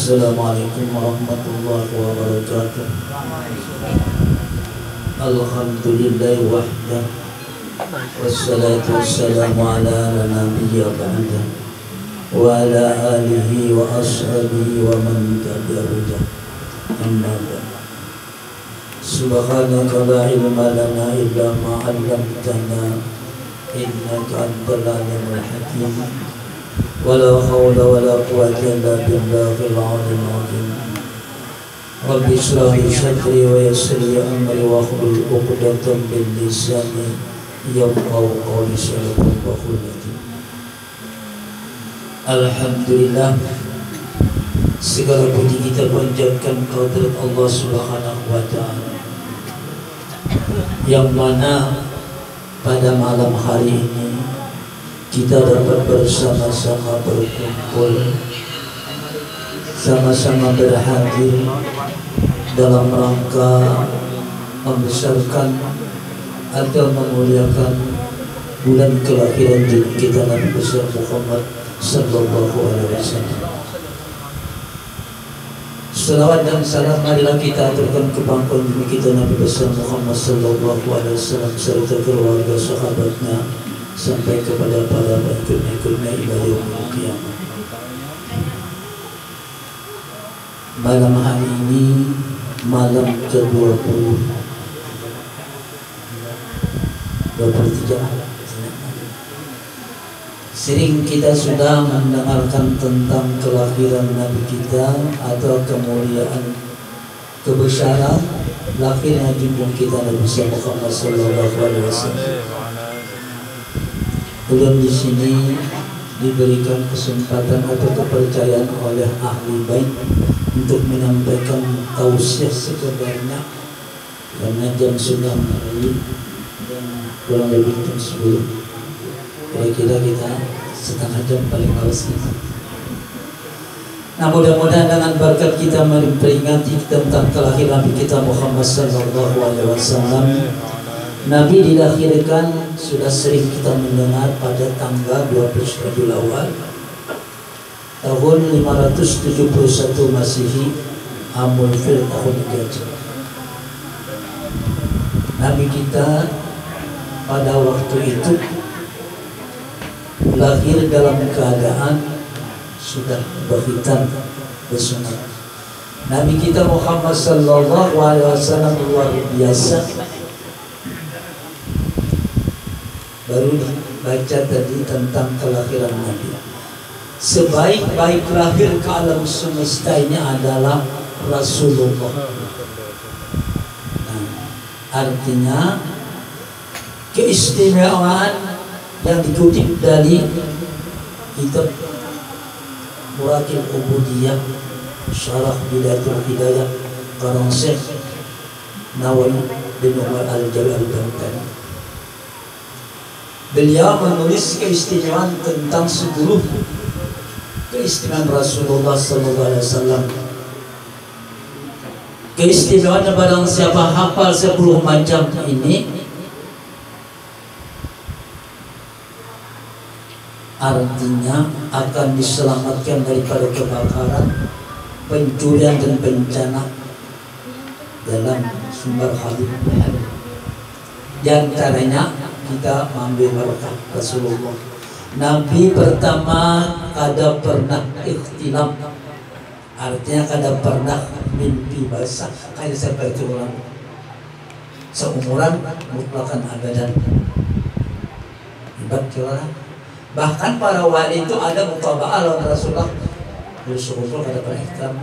Assalamualaikum warahmatullahi wabarakatuh. Alhamdulillahi wahdah, wassalatu wassalamu ala nabiyya ba'dah wa ala alihi wa ashabihi wa man tabi'ahu. Amma ba'd. Subhanaka la ilma lana illa ma 'allamtana innaka antal alimul hakim. Wala hawla wala quwwata illa billahil aliyyil azim. Rabbi shrah li sadri wa yassir li amri wa hlul 'uqdatam min lisani yafqahu qawli. Alhamdulillah, segala puji kita panjatkan kehadirat Allah Subhanahu wa taala, yang mana pada malam hari ini kita dapat bersama-sama berkumpul, sama-sama berhadir dalam rangka membesarkan atau memuliakan bulan kelahiran kita Nabi besar Muhammad sallallahu alaihi wasallam. Salawat dan salam marilah kita aturkan ke pangkuan bumi kita Nabi besar Muhammad sallallahu alaihi wasallam serta keluarga sahabatnya sampai kepada para pengikut-pengikutnya ila yaumil qiyamah. Malam hari ini malam ke-23. Sering kita sudah mendengarkan tentang kelahiran Nabi kita atau kemuliaan kebesaran lahirnya junjungan kita Nabi Muhammad sallallahu alaihi wasallam. Belum di sini diberikan kesempatan atau kepercayaan oleh ahli bait untuk menyampaikan tausiah sekedarnya, karena jam sudah melalui dan kurang lebih jam 10. Kira-kira kita setengah jam paling harus ini. Nah, mudah-mudahan dengan berkat kita memperingati tentang kelahiran Nabi kita Muhammad sallallahu alaihi wasallam. Nabi dilahirkan sudah sering kita mendengar pada tanggal 12 Rabiul Awal tahun 571 Masehi, Amul Fil tahun Hijrah. Nabi kita pada waktu itu lahir dalam keadaan sudah berhitan bersunat. Nabi kita Muhammad sallallahu alaihi wasallam luar biasa. Baru baca tadi tentang kelahiran Nabi. Sebaik-baik lahir ke alam semesta ini adalah Rasulullah. Nah, artinya keistimewaan yang dikutip dari kitab Murakil Ubudiyah Syarah Bidatul Hidayah karang Syekh Nawawi bin Umar Al-Jalal Al-Bantani. Beliau menulis keistimewaan tentang 10 keistimewaan Rasulullah SAW. Keistimewaan barang siapa hafal 10 macam ini, artinya akan diselamatkan daripada kebakaran, pencurian dan bencana dalam sumber hadis. Di antaranya kita mengambil berkah Rasulullah. Nabi pertama kada pernah ikhtilam, artinya kada pernah mimpi basah. Kayak seperti orang seumuran mutlakan abadan. Hebat orang. Bahkan para wali itu ada mutaba'ah lawan Rasulullah. Rasulullah kada pernah ikhtilam.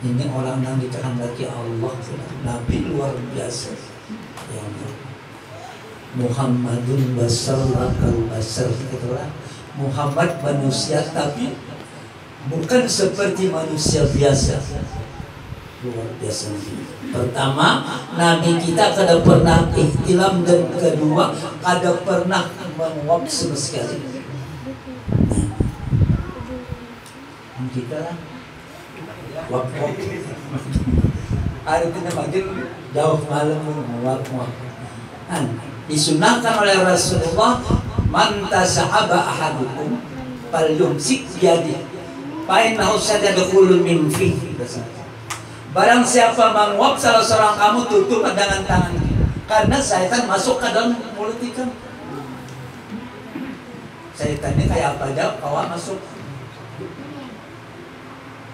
Ini orang yang dikehendaki Allah. Nabi luar biasa. Ya Allah. Muhammadun basar lakal basar, itulah Muhammad manusia tapi bukan seperti manusia biasa. Luar biasa. Pertama, Nabi kita kada pernah ikhtilam, dan kedua kada pernah menguap sama sekali. Nah, kita wap-wap artinya makin jauh malam menguap-nguap. Disunahkan oleh Rasulullah, man tasa'aba ahadukum falyumsik biyadihi Fa'innahu sayadkhulu min fihi. Barang siapa menguap salah seorang kamu, tutup dengan tangannya, karena syaitan masuk ke dalam mulut ikan. Syaitannya kayak apa aja, kawan masuk.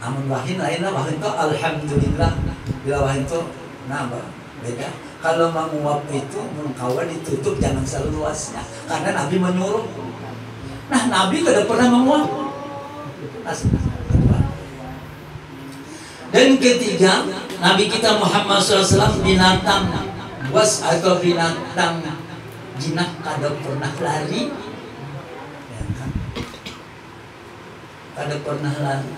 Amun wahin lainlah, wahin itu alhamdulillah. Bila wahin itu, nah beda. Kalau menguap itu, kawan ditutup jangan seluasnya, karena Nabi menyuruh. Nah, Nabi tidak pernah menguap. Dan ketiga, Nabi kita Muhammad SAW binatang buas atau binatang jinak kada pernah lari, ya kan? Kada pernah lari.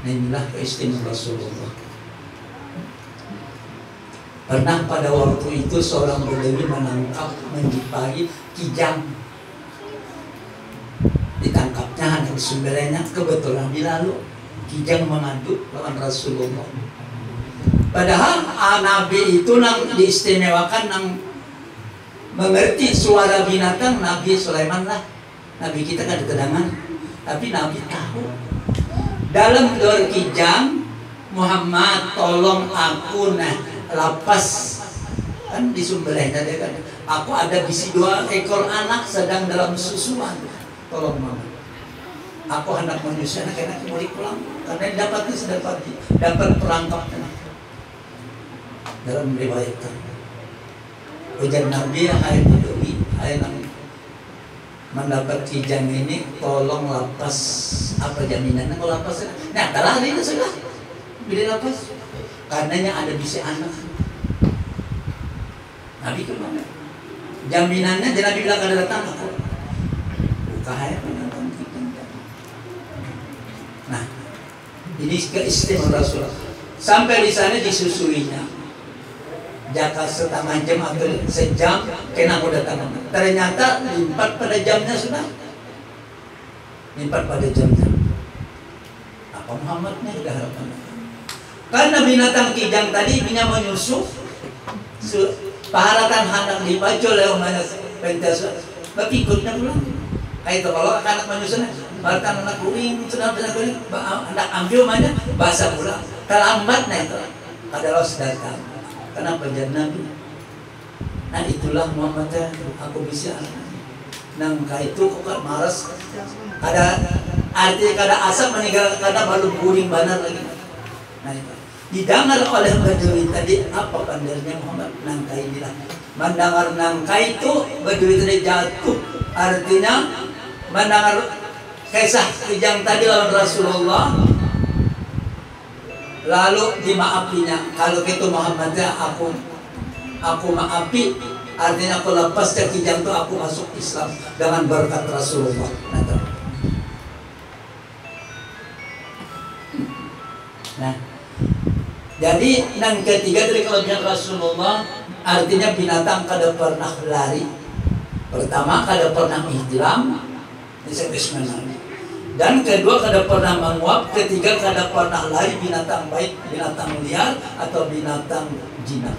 Nah, inilah keistimewaan Rasulullah. Pernah pada waktu itu seorang Badawi menangkap, menjipai kijang. Ditangkapnya anak sumbernya, kebetulan dilalu kijang mengadu lawan Rasulullah. Padahal Nabi itu nang diistimewakan nang mengerti suara binatang Nabi Sulaiman lah. Nabi kita kan kedengaran, tapi Nabi tahu. Dalam dor kijang, Muhammad tolong aku lapas, kan di sumbernya dia kan. Aku ada bisi 2 ekor anak sedang dalam susuan. Tolong Muhammad. Aku hendak menyusul anak mau pulang karena dapatnya sudah pagi, dapat perangkapnya. Dalam riwayat ujar Nabi, hai Badawi, hai nang mendapat kijang ini, tolong lapas. Apa jaminannya kalau lapas? Nah, kalah ini sudah beli lapas. Karenanya ada bisi anak. Nabi kemana? Jaminannya, dan Nabi bilang kada datang aku. Buka hai penonton kijang. Nah, ini keistimewaan Rasulullah. Sampai di sana disusuinya. Jaka setengah jam atau sejam, kena aku datang. Ternyata limpat pada jamnya sudah. Limpat pada jamnya. Apa Muhammadnya sudah harapan? Karena binatang kijang tadi punya menyusup. Paharatan anak dibaca oleh umanya pentas. Tapi ikutnya pulang. Kayak itu kalau anak menyusun, barang anak kuing, sudah kuing, anak ambil mana bahasa pulang. Terlambat nah itu, adalah datang. Kenapa jadi Nabi? Nah itulah Muhammad, aku bisa. Nangka itu kok malas. Ada arti kada asap meninggal, kada baru guring banar lagi. Nah itu didengar oleh Badawi tadi apa pandarnya Muhammad. Nangka inilah. Mendengar nangka itu Badawi tadi jatuh. Artinya mendengar kisah kijang tadi lawan Rasulullah, lalu dimaafinya. Kalau gitu Muhammadnya aku maafi, artinya aku lepas ke kijang itu, aku masuk Islam dengan berkat Rasulullah. Nah, jadi yang ketiga dari kelebihan Rasulullah, artinya binatang kada pernah lari. Pertama, kada pernah ihtilam, dan kedua, kada pernah menguap. Ketiga, kada pernah lari, binatang baik, binatang liar atau binatang jinak.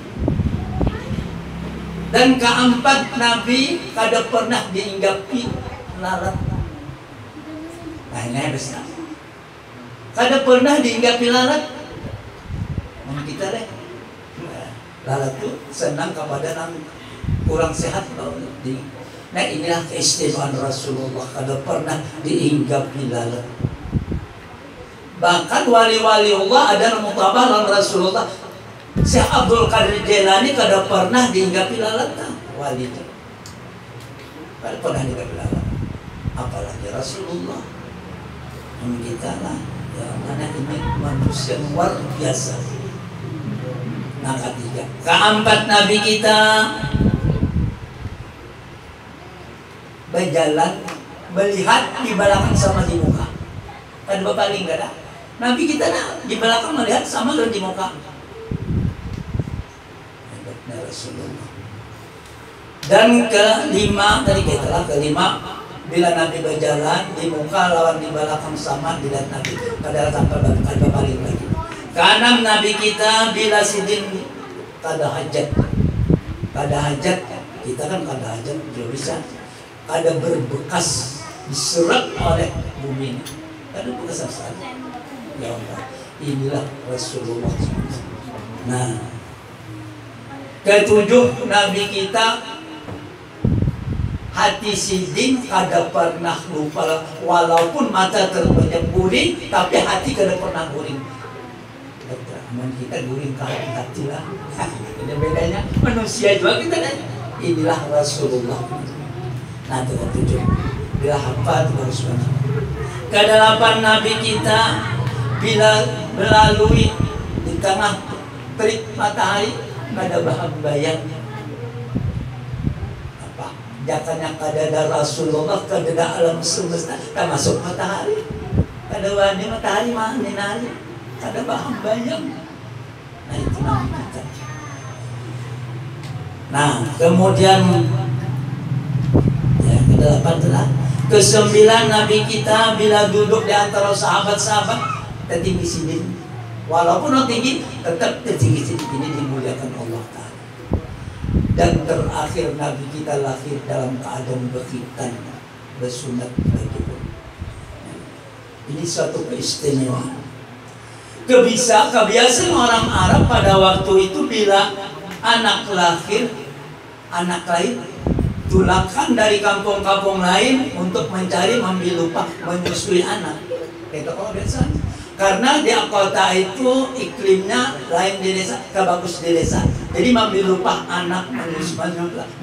Dan keempat, Nabi kada pernah diinggapi lalat. Nah ini besar. Kada pernah diinggapi lalat. Kita deh, lalat itu senang kepada yang kurang sehat kalau di. Nah inilah keistimewaan Rasulullah, kada pernah diinggapi lalat. Bahkan wali-wali Allah ada mutabah lawan Rasulullah. Syekh Abdul Qadir Jailani kada pernah diinggapi lalat. Wali itu kada pernah diinggapi lalat. Apalagi Rasulullah. Ini kita lah, ya mana ini manusia luar biasa. Nah ketiga, keempat Nabi kita berjalan, melihat di belakang sama di muka. Kan bapak paling gak ada. Nabi kita di belakang melihat sama dan di muka. Hebatnya Rasulullah. Dan kelima, tadi kita lah kelima, bila Nabi berjalan di muka lawan di belakang sama dilihat Nabi. Padahal tanpa paling lagi. Keenam Nabi kita bila sidin kada hajat. Kada hajat, kita kan kada hajat belum bisa. Ada berbekas diserap oleh bumi. Karena kesaksian. Ya Allah, inilah Rasulullah. Nah, ketujuh Nabi kita hati sidin kada pernah lupa, walaupun mata terpejam guring, tapi hati kada pernah guring. Aman kita guring ke hati lah. Ada bedanya manusia juga kita kan. Inilah Rasulullah. Nah, ketujuh bila hafal Rasulullah. Kedelapan Nabi kita bila melalui di tengah terik matahari ada bahan bayangnya apa jakanya kadada Rasulullah kadada alam semesta termasuk matahari kada wani matahari maninari kada bahan bayang. Nah, itu Nabi kita. Nah, kemudian ya kedelapan telah. Kesembilan Nabi kita bila duduk di antara sahabat-sahabat tertinggi sini, walaupun tinggi tetap tertinggi sini, ini dimuliakan Allah Ta'ala. Dan terakhir Nabi kita lahir dalam keadaan berkhitan, bersunat bagi Allah. Ini suatu keistimewaan. Kebiasaan orang Arab pada waktu itu bila anak lahir tulakan dari kampung-kampung lain untuk mencari, membilu upah, menyusui anak. Itu kalau biasa. Karena di kota itu iklimnya lain di desa, bagus di desa. Jadi membilu upah anak,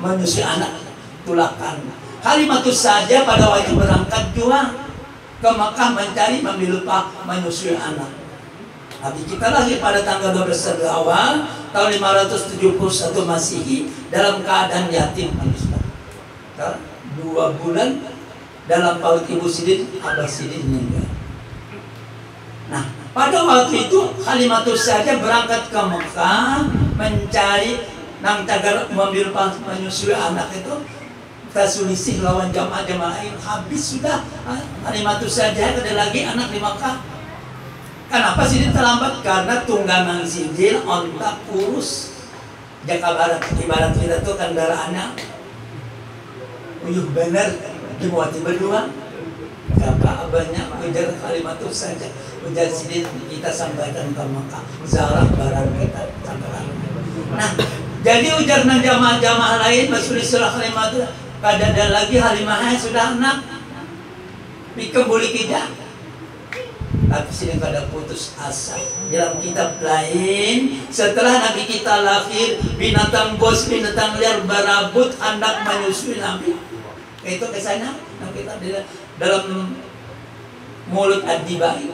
menyusui anak, tulakan. Kalimatus saja pada waktu berangkat juga ke Makkah mencari, membilu upah, menyusui anak. Nabi kita lahir pada tanggal 12 awal tahun 571 Masehi dalam keadaan yatim manusia. 2 bulan dalam paut ibu sidin, abah sidin meninggal. Nah, pada waktu itu Halimatus saja berangkat ke Mekah mencari nang tagar membiru menyusui anak itu tasulisih lawan jamaah-jamaah lain habis sudah. Halimatus saja ada lagi anak di Mekah. Kenapa sidin terlambat? Karena tunggangan sidin ontak kurus. Jaka barat ibarat kita tuh kendaraannya uyuh bener dimuati berdua. Kata abahnya ujar Halimatus saja, ujar sidin kita sampaikan ke Mekah zarah barang kita sampaikan. Nah, jadi ujar nang jamaah-jamaah lain basulis surah Halimatus kada ada lagi Halimah sudah anak pikir boleh tidak. Tapi sidin kada putus asa. Dalam kitab lain, setelah Nabi kita lahir, binatang bos, binatang liar berabut hendak menyusui Nabi. Itu kesannya Nabi kita dalam mulut ad-dibai.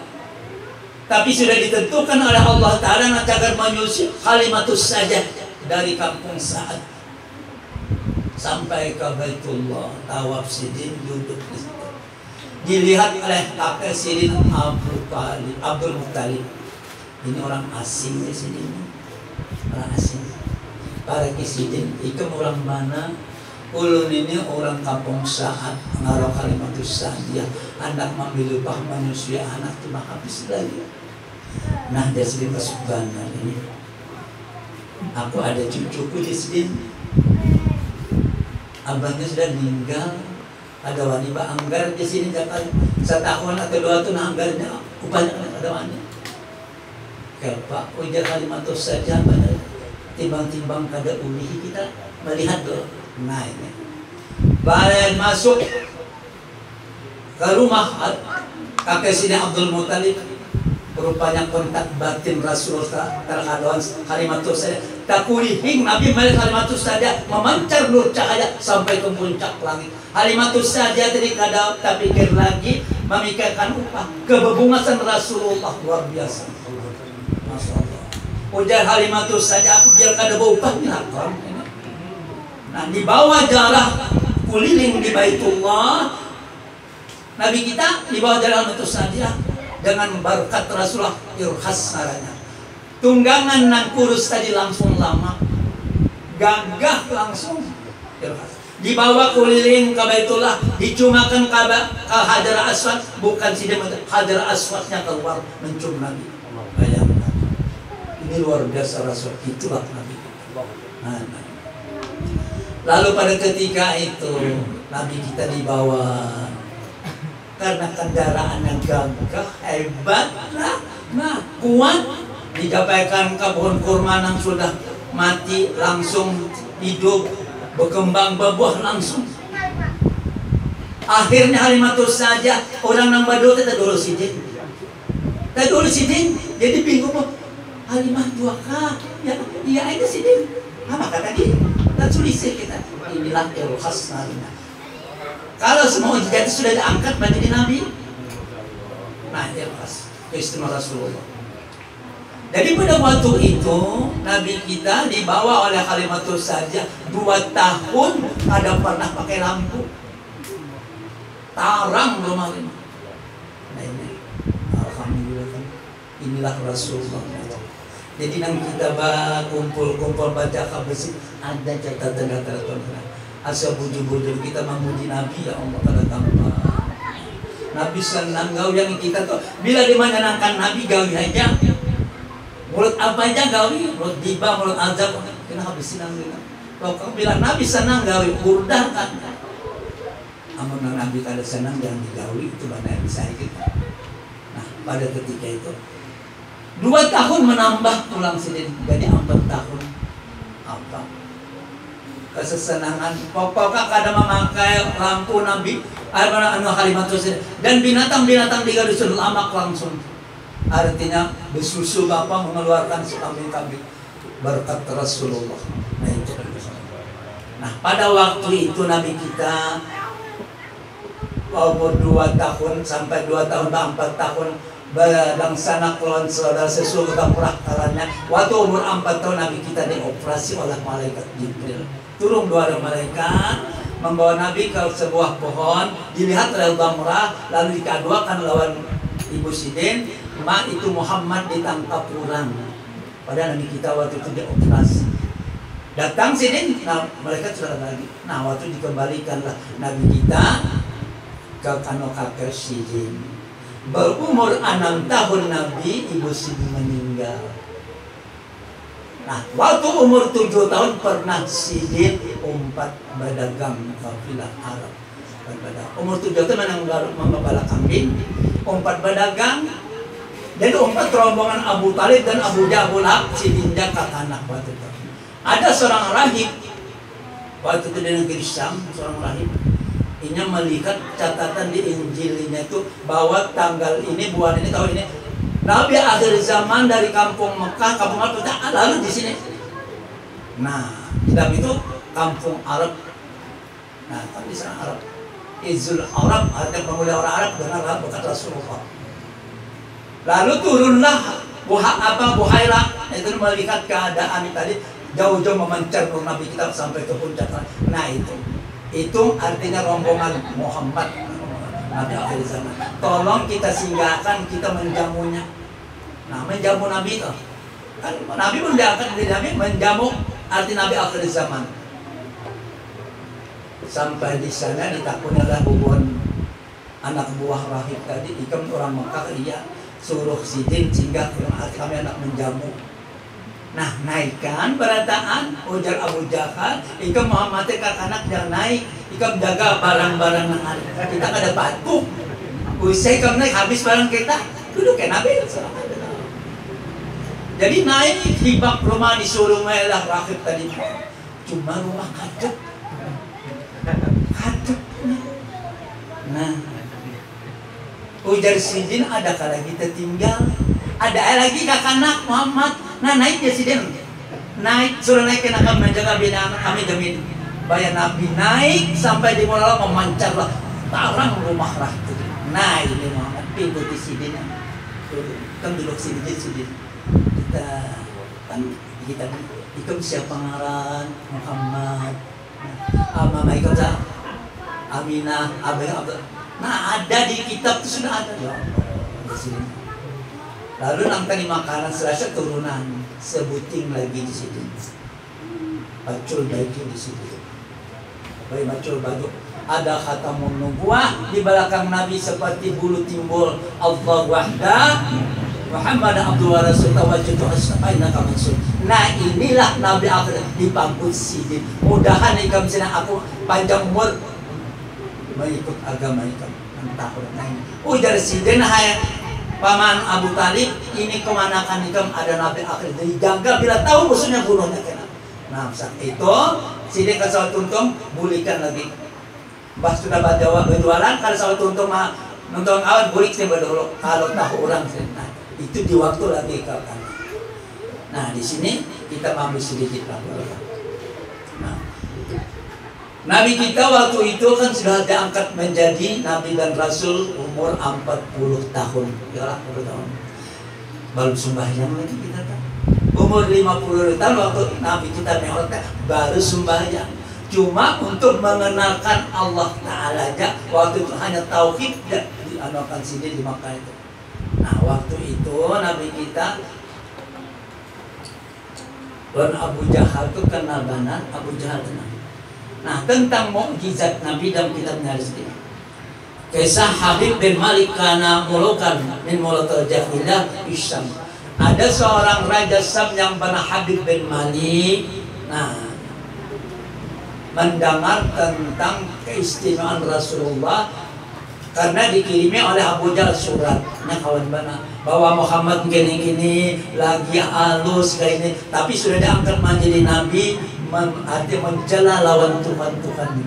Tapi sudah ditentukan oleh Allah Ta'ala agar menyusui Halimatus saja dari kampung Sa'ad sampai ke Baitullah. Tawaf sidin duduk di situ. Dilihat oleh kakek sidin Abdul Muttalib. Ini orang asing di sini, orang asing. Para kisidin itu orang mana? Ulun ini orang kampung Sa'ad, ngaruh Halimatus saja. Anak memilih upah manusia anak cuma habis lagi. Nah, dari sini masuk banget ini. Aku ada cucuku di sini. Abahnya sudah meninggal. Ada wanita anggar di sini Jakarta setahun atau 2 tahun anggarnya upahnya ada wanita. Kayak Pak ujar Halimatus saja pada timbang-timbang kada ulihi kita melihat dulu. Nah ini balik masuk ke rumah kakek sini Abdul Muttalib. Rupanya kontak batin Rasulullah terhadap Halimatus saja. Takulihing Nabi melihat Halimatus saja memancar nur cahaya sampai ke puncak langit. Halimatus saja tadi kada tak pikir lagi memikirkan upah. Kebebungasan Rasulullah luar biasa. Masya Allah. Ujar Halimatus saja aku biar kada upahnya. Nah, di bawah jarak kuliling di Baitullah, Nabi kita di bawah jarak Halimatus saja dengan berkat Rasulullah irhas saranya. Tunggangan nang kurus tadi langsung lama, gagah langsung irhas. Dibawa kuliling ke Baitullah, dicumakan ke Hajar Aswad, bukan si Hajar Aswadnya keluar mencium Nabi. Bayangkan, ini luar biasa Rasul, itulah Nabi. Nah. Lalu pada ketika itu Nabi kita dibawa karena kendaraannya gagah, hebat lah. Nah, kuat. Digapaikan ke pohon kurma yang sudah mati langsung hidup, berkembang berbuah langsung. Akhirnya Halimatus saja orang nambah dulu kita dulu sidin. Kita dulu sidin, jadi bingung kok. Halimah duaka, ya iya itu sidin. Apa kata dia? Dan tulisnya kita. Inilah khas Halimah. Kalau semua mukjizat sudah diangkat menjadi nabi, nah khas keistimewaan Rasulullah. Jadi pada waktu itu Nabi kita dibawa oleh Halimatus saja 2 tahun ada pernah pakai lampu. Tarang rumah ini. Nah ini, alhamdulillah kan, inilah Rasulullah. Jadi nang kita kumpul-kumpul baca kabesi ada catatan-catatan. Asal bujur-bujur kita memuji Nabi ya Allah pada gampang. Nabi senang gaul yang kita tuh bila dimenangkan Nabi gaul aja. Mulut apa aja gaul, mulut diba, mulut azab, kena habisin Nabi. Kalau bilang Nabi senang gaul, burdah kan. Amun Nabi kada senang jangan digauli, itu mana yang bisa kita. Nah pada ketika itu 2 tahun menambah tulang sidin jadi 4 tahun. Apa kesesenangan pokoknya kada memakai lampu Nabi anu Halimatus dan binatang-binatang di dusun lamak langsung. Artinya besusu bapak mengeluarkan sekambing-kambing berkat Rasulullah. Nah itu. Nah pada waktu itu Nabi kita umur 2 tahun sampai 2 tahun dan 4 tahun balangsana kelon saudara sesuatu murah kalanya. Waktu umur 4 tahun Nabi kita dioperasi oleh malaikat Jibril. Turun 2 malaikat membawa Nabi ke sebuah pohon, dilihat oleh Bamrah, lalu dikaduakan lawan Ibu Sidin. Mak itu Muhammad ditangkap orang. Padahal Nabi kita waktu itu dioperasi. Datang Sidin, nah mereka sudah lagi. Nah waktu dikembalikanlah Nabi kita ke Kanokaker Sidin. Berumur 6 tahun Nabi, Ibu Sidin meninggal. Nah waktu umur 7 tahun pernah Sidin umpat berdagang kafilah Arab. Umur 7 tahun membala kambing, umpat berdagang. Dan umpat rombongan Abu Talib dan Abu Jahal Sidin jaga anak waktu itu. Ada seorang rahib waktu itu di negeri Syam, seorang rahib. Ini melihat catatan di Injilnya itu bahwa tanggal ini, bulan ini, tahun ini Nabi akhir zaman dari kampung Mekah, kampung Arab lalu di sini. Nah, dalam itu kampung Arab. Nah, kan di sana Arab. Izul Arab, artinya pemuda orang Arab dengan Arab bekat Rasulullah. Lalu turunlah Buhairah itu melihat keadaan tadi jauh-jauh memancar Nabi kita sampai ke puncak. Nah itu artinya rombongan Muhammad Nabi akhir zaman. Tolong kita singgahkan, kita menjamunya. Nah menjamu Nabi itu kan Nabi pun diangkat dari Nabi menjamu arti Nabi akhir zaman. Sampai di sana ditakunilah hubungan anak buah rahib tadi ikam orang Mekah iya suruh Sidin singgah kami anak menjamu. Nah naikkan berataan ujar Abu Jahal ikam Muhammad anak jangan naik ikam jaga barang-barang yang ada kita ada batu usai ikam naik habis barang kita duduk kayak Nabi. Jadi naik hibak rumah disuruh melah rahib tadi cuma rumah kadet. Nah ujar Sidin adakah lagi tertinggal ada lagi kakak Muhammad. Nah naik ya Sidin naik suruh naik ke nakam menjaga bina kami jamin bayar Nabi naik sampai di mulai memancarlah tarang rumah rahtu. Nah ini Muhammad ikuti Sidin kan duduk Sidin kita kan kita ikut siapa ngaran Muhammad Mama ikut Aminah Abdul. Nah ada di kitab itu sudah ada ya di sini. Lalu nanti makanan serasa turunan sebuting lagi di situ. Bacul baju di situ. Baik bacul baju. Ada khatamun nubuwah di belakang Nabi seperti bulu timbul Allah wahda Muhammad Abdul Rasul tawajjuh aina kamatsul. Nah inilah Nabi akhir dipangkut Sidin. Mudahan ikam sina aku panjang umur mengikut agama ikam. tahun lain. Ujar Sidin hai paman Abu Talib, ini kemanakan ikam ada nabi akhir dari jaga bila tahu musuhnya bunuhnya kena. Nah saat itu Sidin ke sawah tuntung bulikan lagi. Bah sudah berjualan kalau sawah tuntung mah nonton awal bulik sih dulu kalau tahu orang sih. Nah, itu di waktu lagi kapan. Nah di sini kita ambil sedikit laporan. Nah, Nabi kita waktu itu kan sudah diangkat menjadi Nabi dan Rasul umur 40 tahun. Ya, 40 tahun. Baru sembahyang lagi kita kan. Umur 50 tahun waktu Nabi kita mi'raj baru sembahyang. Cuma untuk mengenalkan Allah Ta'ala aja waktu itu hanya tauhid dan dianukan sini di Makkah itu. Nah waktu itu Nabi kita dan Abu Jahal itu kenal banget, Abu Jahal kenal. Nah tentang mukjizat Nabi dalam kitabnya sendiri. Kisah Habib bin Malik kana mulukan min mulukil jahiliyah Isyam. Ada seorang raja Syam yang bernama Habib bin Malik. Nah mendengar tentang keistimewaan Rasulullah karena dikirimi oleh Abu Jahal suratnya kawan bana bahwa Muhammad gini-gini lagi halus kayak ini, tapi sudah diangkat menjadi nabi, mencela lawan Tuhan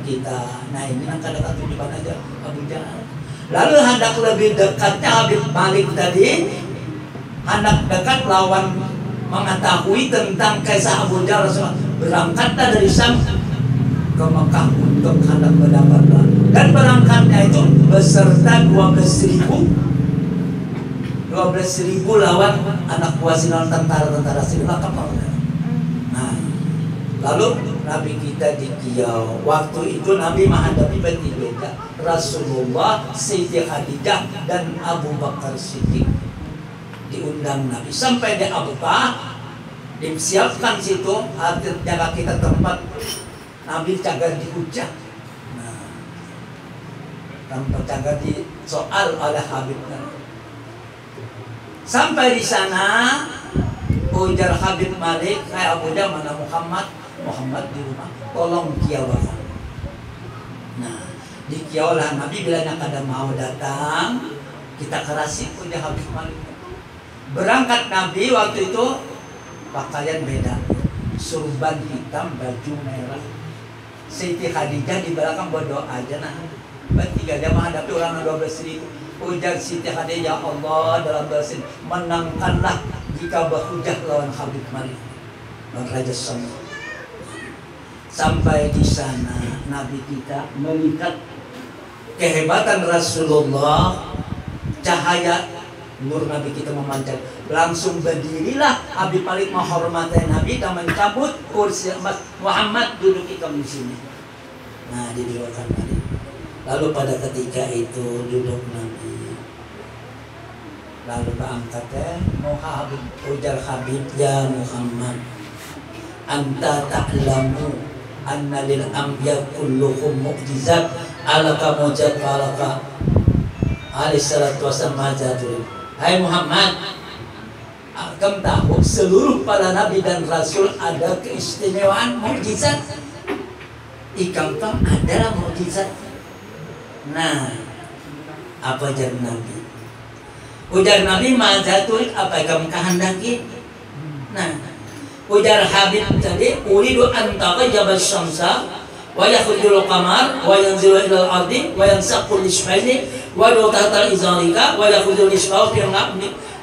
kita. Nah ini kan kadang-kadang tujuan aja Abu Jahal. Lalu hendak lebih dekatnya Habib Malik tadi, hendak dekat lawan mengetahui tentang kisah Abu Jahal. Berangkatlah dari Syam ke Mekah untuk hendak mendapatkan, dan berangkatnya itu beserta 12.000 lawan anak buah sinar tentara sinar kapal. Nah, lalu Nabi kita di Kiyau. Waktu itu Nabi menghadapi bertiga, Rasulullah, Siti Khadijah, dan Abu Bakar Siddiq. Diundang Nabi sampai di Abtah, disiapkan situ jaga kita tempat Nabi cagar di hujah. Nah, tanpa cagar di soal oleh Habibnya. Sampai di sana ujar Habib Malik, kayak Abu Jahal mana Muhammad di rumah, tolong kiawakan. Nah, di kiawalah Nabi bilanya kada mau datang, kita kerasi ujar Habib Malik. Berangkat Nabi waktu itu pakaian beda, surban hitam, baju merah. Siti Khadijah di belakang berdoa aja nah. Bertiga dia menghadapi orang 12.000. Ujar Siti Khadijah, ya Allah dalam doa menangkanlah jika berhujah lawan Habib Malik dan Raja Syam. Sampai di sana Nabi kita melihat kehebatan Rasulullah, cahaya nur Nabi kita memancar. Langsung berdirilah Habib Malik menghormati Nabi dan mencabut kursi emas. Muhammad duduk ikam di sini. Nah didoakan Nabi. Lalu pada ketika itu duduk Nabi. Lalu keangkatnya Muhammad ujar Habib, ya Muhammad, anta ta'lamu anna lil anbiya kulluhum mu'jizat alaka mujad alaka alaihi salatu wassalam majatul. Hai Muhammad, kamu tahu seluruh para nabi dan rasul ada keistimewaan mukjizat. Ikam adalah mukjizat. Nah, apa jar Nabi? Ujar Nabi majatul, apa yang kamu kehendaki? Nah, ujar Habib tadi, uridu antaka jabal syamsa wa yakhrujul qamar wa yanzilu ilal ardi wa yansaqul ismaili wa tahtal izalika wa yakhrujul ismau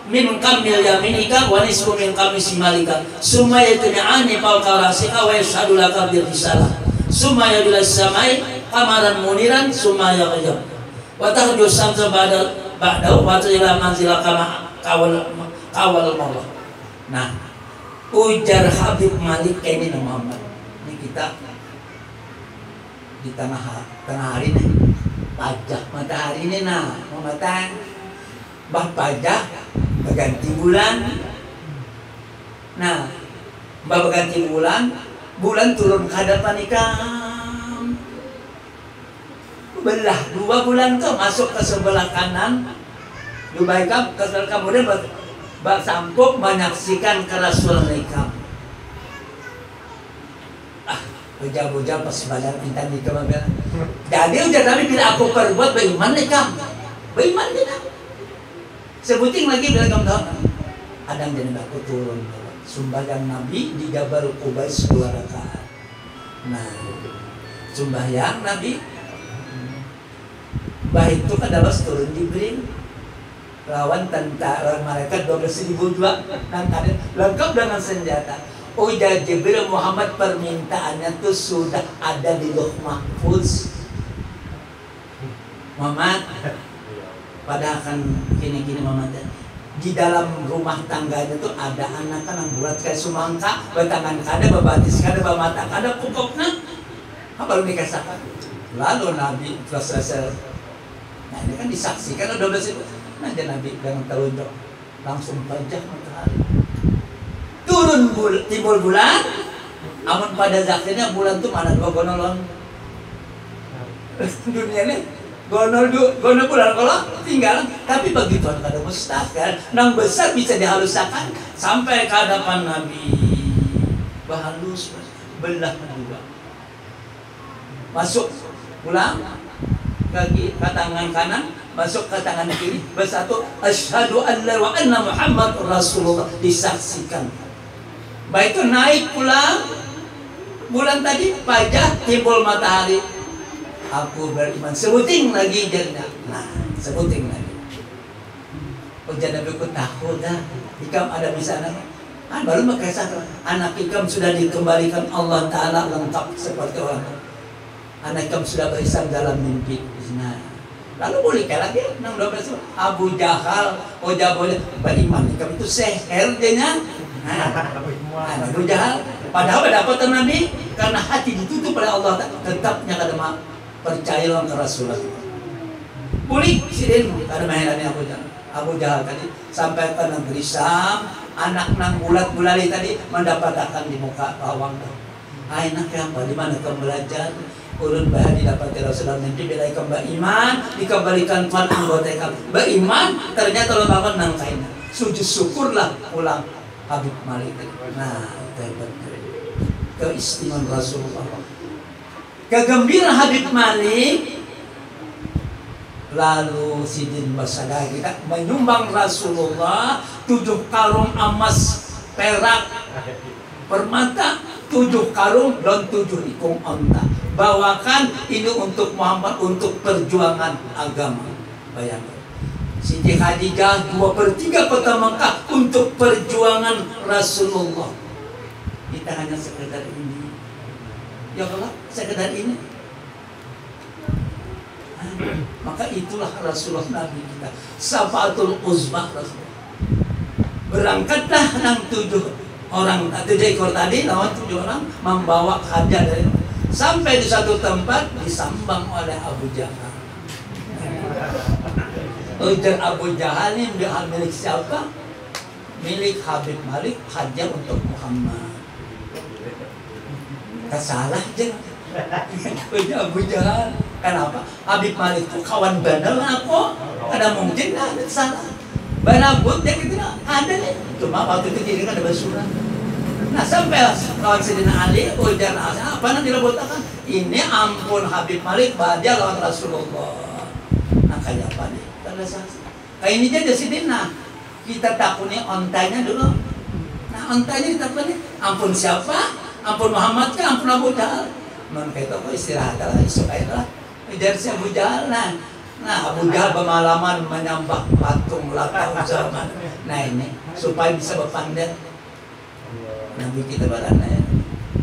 min kamil yaminika wa nisfu min kamil simalika summa yatmi'ani fawqa rasika wa yashhadu laka bil risalah summa yadul samai qamaran muniran summa yaqjab wa tahju samsa ba'da wa ila manzila kama kawal maut. Nah, ujar Habib Malik ini Muhammad. Ini kita di tengah hari nih. Pajak matahari ini nah, mau matang. Bah pajak berganti bulan. Nah, bah berganti bulan turun ke hadapan ikam. Belah 2 bulan tuh masuk ke sebelah kanan. Dubai ikam, kemudian sampuk menyaksikan kerasulan ikam. Bujang-bujang pas badan intan di kamar. Jadi ujar Nabi bila aku perbuat beriman nih kam. Beriman nih kam. Sebuting lagi bila kamu tahu. Adang jadi aku turun. Sumbayang Nabi di Jabal Qubais 2 rakaat. Nah, sumbayang Nabi. Baik itu kan dalam turun Jibril. Lawan tentara malaikat 12.000 juga. Dan lengkap dengan senjata. Ujar Jibril, Muhammad permintaannya tuh sudah ada di Lauh Mahfuz. Muhammad, padahal kan gini-gini Muhammad, di dalam rumah tangganya tuh ada anak kan yang bulat kayak sumangka, batangan kada, babatis kada, bamata kada, pupuknya. Apa lu dikasahkan? Lalu Nabi selesai. Nah ini kan disaksikan udah bersih. Nah jadi Nabi dengan telunjuk langsung pajak matahari. Turun timbul bulan, amun pada zakirnya bulan tuh mana dua gonolon. Dunia ini gonol bulan kalau tinggal, tapi begitu ada mustahil, nang besar bisa dihaluskan sampai ke hadapan Nabi. Bahalus belah dua. Masuk pulang kaki ke tangan kanan, masuk ke tangan kiri, bersatu asyhadu an la wa anna Muhammad Rasulullah disaksikan. Baik itu naik pulang bulan tadi pajak timbul matahari. Aku beriman sebuting lagi jadinya. Nah sebuting lagi. Ujar Nabi ku takut dah. Ikam ada di sana. Baru makasih anak ikam sudah dikembalikan Allah Taala lengkap seperti orang. Anak ikam sudah berisam dalam mimpi. Nah, lalu boleh lagi nang 12 Abu Jahal, Oja boleh beriman ikam itu seher dia. Abu Jahal padahal dapatan Nabi karena hati ditutup oleh Allah tetapnya kada percaya ke Rasulullah. Boleh sidin kada mainannya Abu Jahal tadi sampai ke negeri Syam, anak nang bulat-bulali tadi mendapatkan di muka bawang. Hai nak apa di mana kamu belajar? Ulun bahari dapat Rasulullah nanti bila ikam beriman dikembalikan tuan anggota ikam beriman ternyata lo bangun nang kain sujud syukurlah pulang Habib Malik. Nah, hebat. Keistimewaan Rasulullah. Kegembiraan Habib Malik. Lalu Sidin Basada kita menyumbang Rasulullah 7 karung emas, perak, permata, 7 karung dan 7 ikung onta. Bawakan ini untuk Muhammad untuk perjuangan agama. Bayangkan. Siti Khadijah 2/3 kota Mekah untuk perjuangan Rasulullah. Kita hanya sekedar ini. Ya Allah, sekedar ini. Maka itulah Rasulullah Nabi kita. Syafatul uzmah Rasulullah. Berangkatlah nang 7 orang, 7 ekor tadi lawan 7 orang membawa hadiah dari sampai di satu tempat disambang oleh Abu Jahal. Ujar Abu Jahal ini milik siapa? Milik Habib Malik, hadiah untuk Muhammad. Kesalah aja. Ujar Abu Jahal. Kenapa? Habib Malik itu kawan bandel aku. Ada mungkin ada salah. Banabut dia gitu ada nih. Cuma waktu itu jadi kan ada basuran. Nah sampai lawan Sayyidina Ali, ujar apa yang dilebutakan? Ini ampun Habib Malik hadiah lawan Rasulullah. Nah kayak apa nih? Kayak ini aja Sidina. Kita takuni ontanya dulu. Nah ontanya ditakuni. Ampun siapa? Ampun Muhammad kan? Ampun Abu Jahal. Non kayak itu istirahat lah, isukailah. Ujar si Abu Jahal. Nah Abu Jahal bermalaman menyembah patung lata zaman. Nah ini supaya bisa berpandang. Nabi kita berana.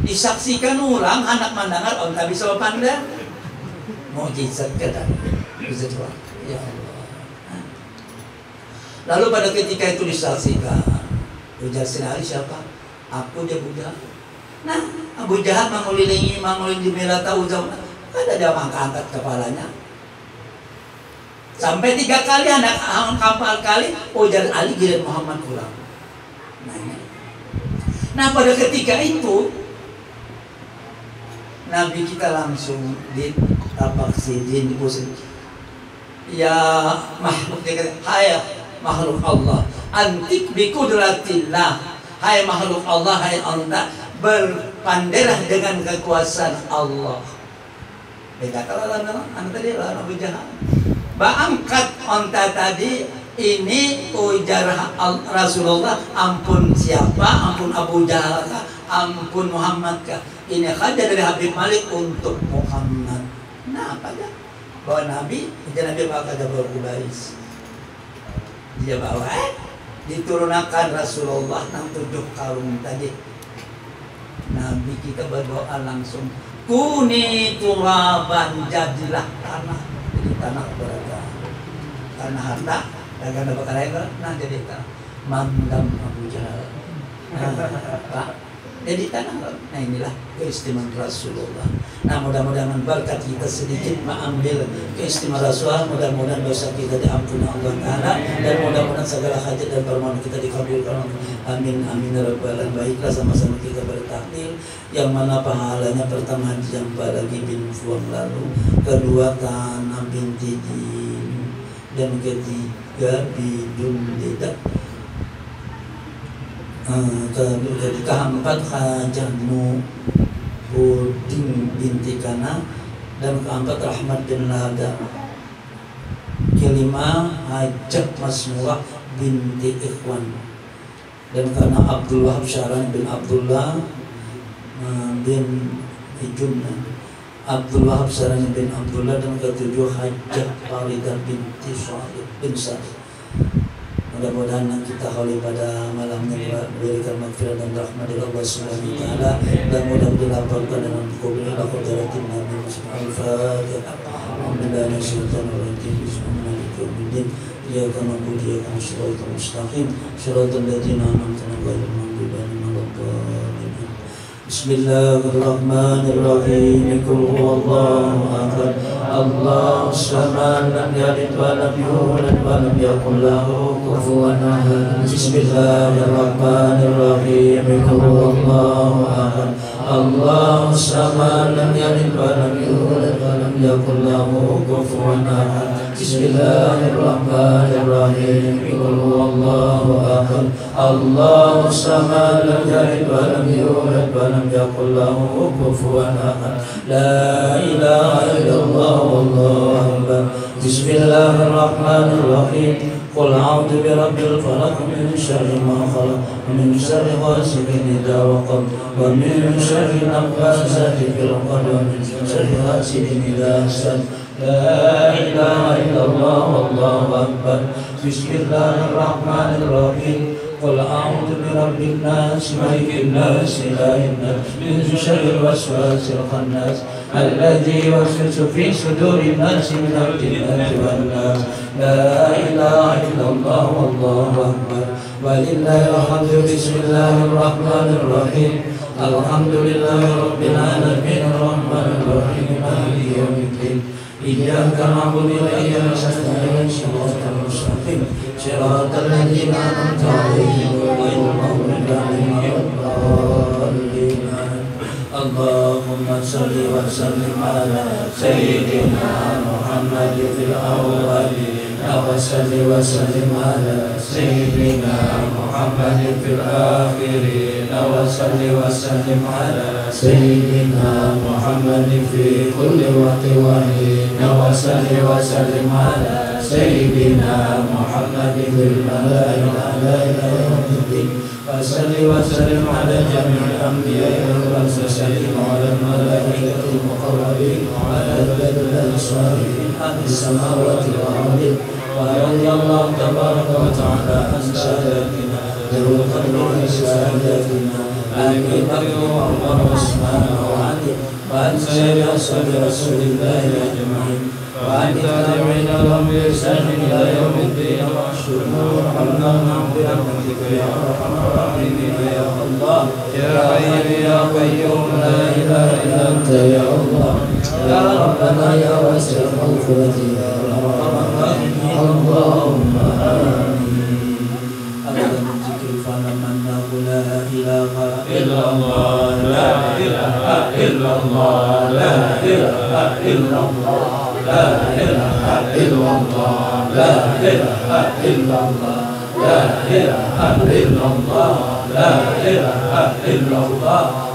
Disaksikan orang anak mendengar onta bisa berpandang. Mukjizat kita. Bisa coba. Ya Allah. Lalu pada ketika itu disaksikan, ujar Sinari siapa? Aku dia Abu Jahal. Nah, Abu Jahal mengulilingi Milata Uzam. Ada dia angkat kepalanya. Sampai 3 kali anak kapal kali, ujar Ali gilir Muhammad pulang. Nah, pada ketika itu Nabi kita langsung ditapak sidin di pusat. Ya makhluk dia kata, hai makhluk Allah, antik bi kudratillah. Hai makhluk Allah, hai anta, berpanderah dengan kekuasaan Allah. Beda kalau anak tadi lawan Abu Jahal. Angkat onta tadi ini ujar Rasulullah, ampun siapa, ampun Abu Jahal kah, ampun Muhammad kah. Ini hadiah dari Habib Malik untuk Muhammad. Nah apa ya? Bahwa Nabi bakal ada berkubais. Dia bawa diturunkan Rasulullah nang 7 karung tadi. Nabi kita berdoa langsung, kuni turaban, jadilah tanah. Jadi tanah berada karena harta dan karena bakal air, nah jadi tanah. Mandam Abu Jahal. Pak, jadi tanah. Nah inilah keistimewaan Rasulullah. Nah mudah-mudahan berkat kita sedikit mengambil keistimewaan Rasulullah. Mudah-mudahan dosa kita diampuni Allah Ta'ala, dan mudah-mudahan segala hajat dan permohonan kita dikabulkan. Amin amin ya rabbal alamin. Baiklah, sama-sama kita bertakbir, yang mana pahalanya pertama yang bagi bin Fuang lalu, kedua tanah binti Din, dan ketiga bidun lidah, keempat Hajahmu Buding binti Kana, dan keempat Rahmat bin Lada, kelima Hajat Masmurah binti Ikhwan, dan karena Abdul Wahab Syahran bin Abdullah bin Ijumna, Abdul Wahab Syahran bin Abdullah, dan ketujuh Hajat Faridah binti Syahid bin Sa'id. Mudah-mudahan kita hauli pada malamnya diberikan maghfirah dan rahmat dari Allah Subhanahu wa taala, dan mudah-mudahan dilaporkan dengan kubur qadaratin Nabi Al-Fatihah. Alhamdulillah syaitanir rajim. Bismillahirrahmanirrahim. Iyyaka na'budu wa iyyaka nasta'in. Mustaqim shiratal ladzina an'amta 'alaihim ghairil maghdubi 'alaihim waladdallin. Bismillahirrahmanirrahim. Qul huwallahu ahad. Allahus samad, lam yalid wa lam yulad wa lam yakul lahu kufuwan ahad. Bismillahirrahmanirrahim. Qul huwallahu ahad. Allahus samad, lam yalid wa lam yulad wa lam yakul lahu kufuwan ahad. Bismillahirrahmanirrahim. Qul huwallahu ahad. Allahus samad, lam yalid wa lam yulad wa lam yakul lahu kufuwan ahad. La ilaha illallah wallahu akbar. Bismillahirrahmanirrahim. Qul a'udzu birabbil falaq, min syarri ma khalaq, min syarri ghasiqin idza waqab, wa min syarri naffasati fil 'uqad, wa min syarri hasidin idza hasad. La ilaha illallah wallahu akbar. Bismillahirrahmanirrahim. Qul a'udzu birabbin nas, malikin nas, ilahin nas, min syarril waswasil khannas, alladzi yuwaswisu fi sudurin nas, minal jinnati wan nas. La ilaha illallah wallahu akbar. Walillahil hamdu. Bismillahirrahmanirrahim. Alhamdulillahi rabbil alamin, arrahmanir rahim, maliki yaumiddin. Iyyaka na'budu wa iyyaka nasta'in. Shiratal mustaqim, shiratal ladzina an'amta 'alaihim ghairil maghdubi 'alaihim waladdallin. Allahumma shalli wa sallim ala sayyidina Muhammad fil awwalin, wa salli wa sallim ala sayyidina Muhammad fil akhirin, wa salli wa sallim ala sayyidina Muhammad fi kulli waqtin wa hin, wa salli wa sallim ala sayyidina Muhammad fil malaa'ikati ila yaumiddin. Wa salli wa sallim ala jami'il anbiya'i wal mursalin, wa ala malaa'ikatil muqarrabin, wa ala ibadil salihin ahli samawati wal ardi. Wa radiyallahu tabaraka wa ta'ala an saadatina Darul Qadri saadatina Abi Bakr wa Umar wa Utsman wa Ali, wa an sayyidi ashabi Rasulillahi ajma'in, wa an tabi'ina lahum bi ihsanin ila yaumiddin. Wa ashhadu an la ilaha illa anta ya arhamar rahimin ya Allah, ya hayyu ya qayyum, la ilaha illa anta ya Allah, ya rabbana ya wasi'al maghfirati ya arhamar rahimin. Allahumma amin. Allahumma zikri falamanna la ilaha illallah, la ilaha illallah, la ilaha illallah, la ilaha illallah, la ilaha illallah, la ilaha illallah, la ilaha illallah.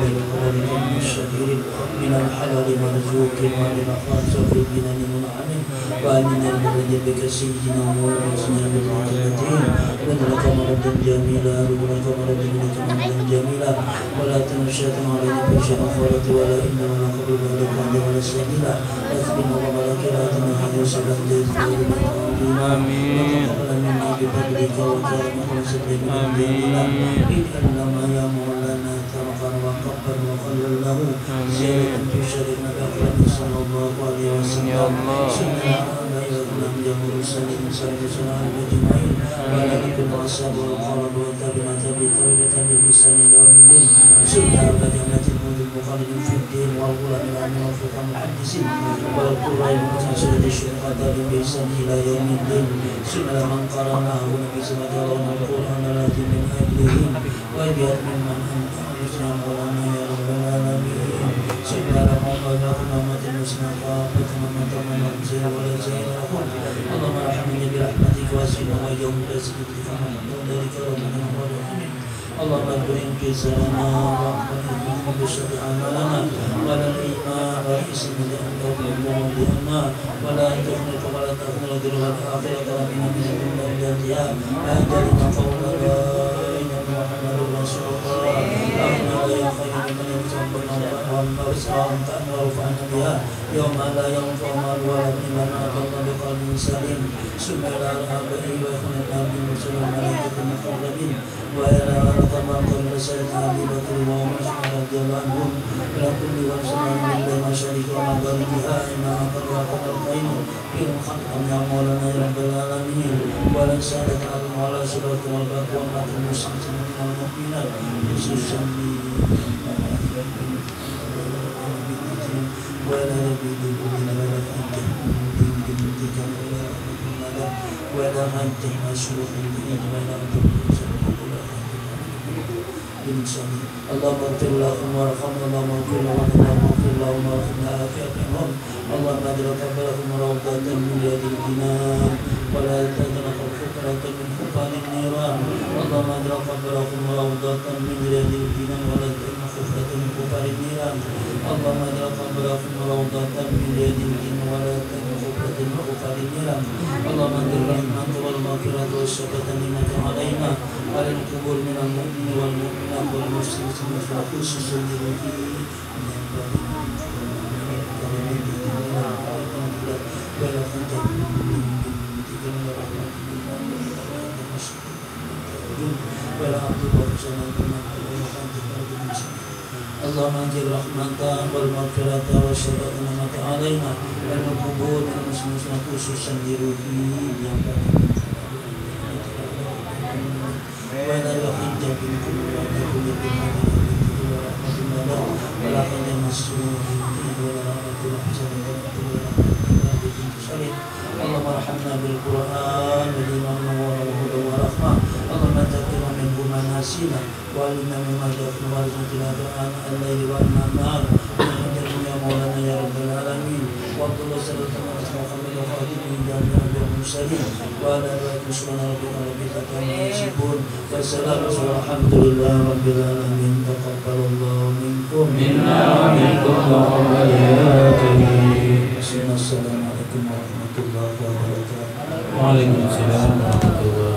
بقدرك من الشهير من الحلال مرزوق ومن خالص في الجنان منعم وآمنا بك سيدنا ومولانا بالمتقين ولك مردا جميلا ولك مردا لك مردا جميلا ولا تنشأ علينا بشيء أخرت ولا إنما نقبل ذلك عند ولا سبيلا أثبت وملك لا تنهي وسلم آمين وتقبل منا بفضلك وكرمك وسلم جميلا إنما يا مولانا ترقا وكبر وخلل له زيادة في شرنا بأكرم صلى الله عليه وسلم سنة لا يغنم يمر سليم سليم سلام أجمعين ولا لكل أصحاب والقرب وتابنا تابي تربية باللسان يوم الليل سنة بجنة الموت المخالد في الدين والغلام العلم والفقه المحدثين والقراء المتنسل الشرقة بإحسان إلى يوم الدين سنة من قرأناه نبي سمك الله القرآن الذي من أجلهم ويبيت ممن أنت الإسلام ولنا يا رب العالمين سنة محمد محمد المسلم قابة من تمام زين ولا زين لهم اللهم ارحمني برحمتك واسعنا ويوم بسجدك فمن ذلك ربنا ورحمين اللهم اكرم جزانا ورحمتك بشر عملنا ولا الإيمان والإسم لأنه يقوم بأمنا ولا تخلق ولا تخلق ذر الآخرة ربنا من الدنيا بذاتها أهدنا قولا لا إله إلا محمد رسول الله أهنا لا خير من يتقبل وأما بسرعة تأمر رفعنا بها يوم لا ينفع مال ولا بني أعطانا بقلب سليم ثم إلى آبائه وإخواننا من رسل الملائكة المقربين وإلى كما قال رسالة أبي بكر وعمر رضي الله عنهم إلى كل وسلم من مشارق ومغاربها إنما قد وقع الخير في الخلق يا مولانا يا رب العالمين ولا سالك على صراط والباقي وما المسلمين والمؤمنين خصوصا ولا نبيد بنا ولا أنت بنتك ولا أنت مسلوح بنا ولا أنت بنساني اللهم اغفر لهم وارحمهم اللهم اغفر لهم اللهم اغفر لهم وارحمنا عافيتهم اللهم اجعل قبرهم روضة من رياض الجنان ولا تجعل حفرة من حفر النيران اللهم اجعل قبرهم روضة من رياض الجنان ولا تجعل حفرة من حفر النيران اللهم اجعل قبرهم روضة من رياض الجنان ولا تجعل حفرة من حفر النيران اللهم انزل الرحمة والمغفرة والشفاعة منك علينا وعلى القبور من المؤمنين والمؤمنات والمسلمين خصوصا اللهم انزل رحمتك والمغفرة والشفاعة منك علينا وعلى القبور من المسلمين خصوصا ولا يحج بكم ولا كل ورحمة الله ولا حج مسؤول ولا رحمة الحسن اللهم ارحمنا بالقرآن بما نور وهدى ورحمة اللهم ذكرنا منه ما نسينا وعلمنا مما جهلنا وارزقنا آناء الليل والنهار ونجعلنا يا مولانا يا رب العالمين وعبد الله صلى الله عليه وسلم محمد وخاتم جميع المرسلين وعلى آله سبحان ربك رب العزة عما يصفون والسلام والحمد لله رب العالمين تقبل الله منكم منا ومنكم وبركاته. السلام عليكم ورحمة الله وبركاته. وعليكم السلام ورحمة الله